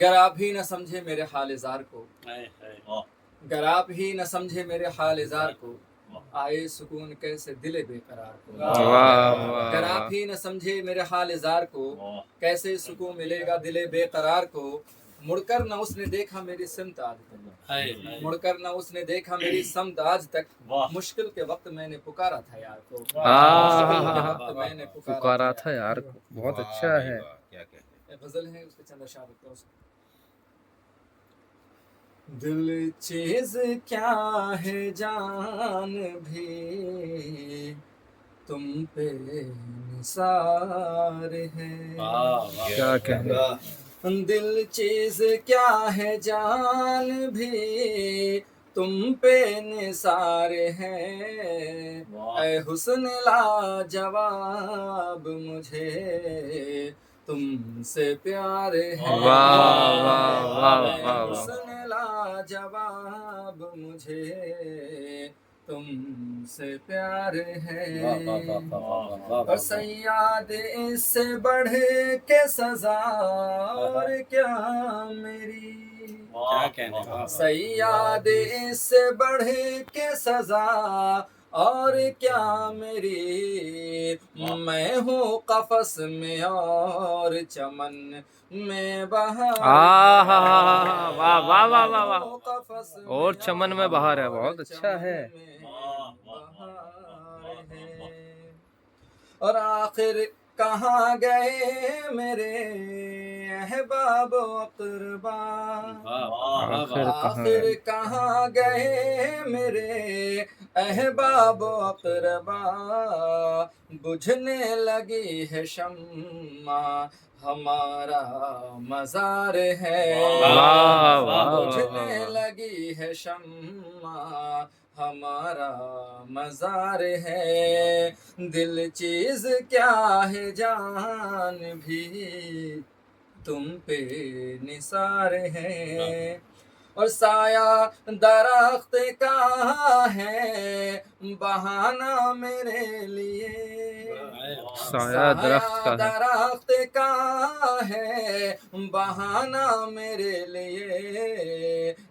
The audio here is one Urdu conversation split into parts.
گر آپ ہی نہ سمجھے میرے حال زار کو، گر آپ ہی نہ سمجھے میرے حال زار کو، آئے سکون کیسے دل بے قرار کو۔ گر آپ ہی نہ سمجھے میرے حال زار کو، کیسے سکون ملے گا دل بے قرار کو۔ مڑ کر نہ اس نے دیکھا میری سمت آج تک، مڑ کر نہ اس نے دیکھا میری سمت آج تک، مشکل کے وقت میں نے پکارا تھا یار کو، مشکل کے وقت میں نے پکارا تھا یار کو۔ بہت اچھا ہے، غزل ہے، اس کے چند اشعار رکھتا ہوں۔ دل چیز کیا ہے جان بھی تم پہ نثار ہے، کیا کہنے۔ دل چیز کیا ہے جان بھی تم پہ نثار ہے، اے حسن لاجواب مجھے تم سے پیار ہے، واہ واہ واہ اے واہ حسن لاجواب مجھے تم سے پیار ہے، اور سیاد اس سے بڑھ کے سزا اور کیا میری، سیاد اس سے بڑھ کے سزا اور کیا میری، میں ہوں قفس میں اور چمن میں بہار، واہ واہ واہ واہ واہ، قفس اور چمن میں بہار ہے، بہت اچھا ہے۔ اور آخر کہاں گئے میرے احباب و اقربا، آخر کہاں گئے میرے احباب و اقربا، بجھنے لگی ہے شمع ہمارا مزار ہے، بجھنے لگی ہے شمع ہمارا مزار ہے، دل چیز کیا ہے جان بھی تم پہ نثار ہے، اور سایہ درخت کا ہے بہانہ میرے لیے، سایہ درخت کا ہے، درخت کا ہے بہانہ میرے لیے،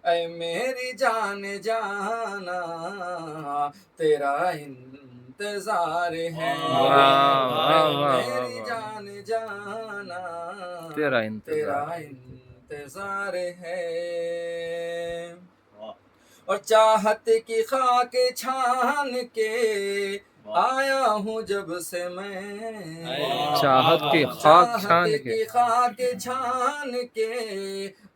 اے میری جان جانا تیرا انتظار ہے، میری جان جانا تیرا انتظار ہے، اور چاہت کی خاک چھان کے آیا ہوں جب سے میں، چاہت کی خاک چھان کے، کی خاک چھان کے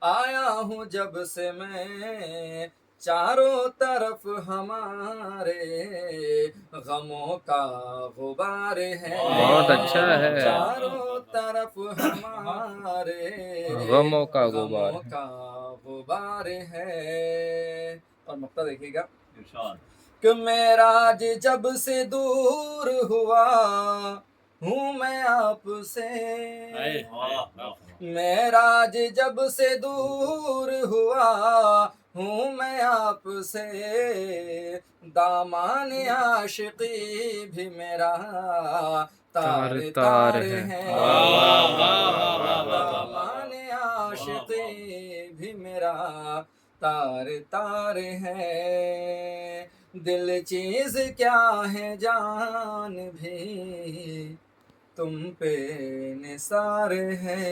آیا ہوں جب سے میں، چاروں طرف ہمارے غموں کا غبار ہے، بہت اچھا ہے، چاروں طرف ہمارے غموں کا غبار ہے، اور مقطع دیکھیے گا کہ معراج جب سے دور ہوا ہوں میں آپ سے، معراج جب سے دور ہوا ہوں میں آپ سے، دامان عاشقی بھی میرا تار تار ہے، دامان عاشقی بھی میرا تار تار ہے، دل چیز کیا ہے جان بھی تم پہ نثار ہے۔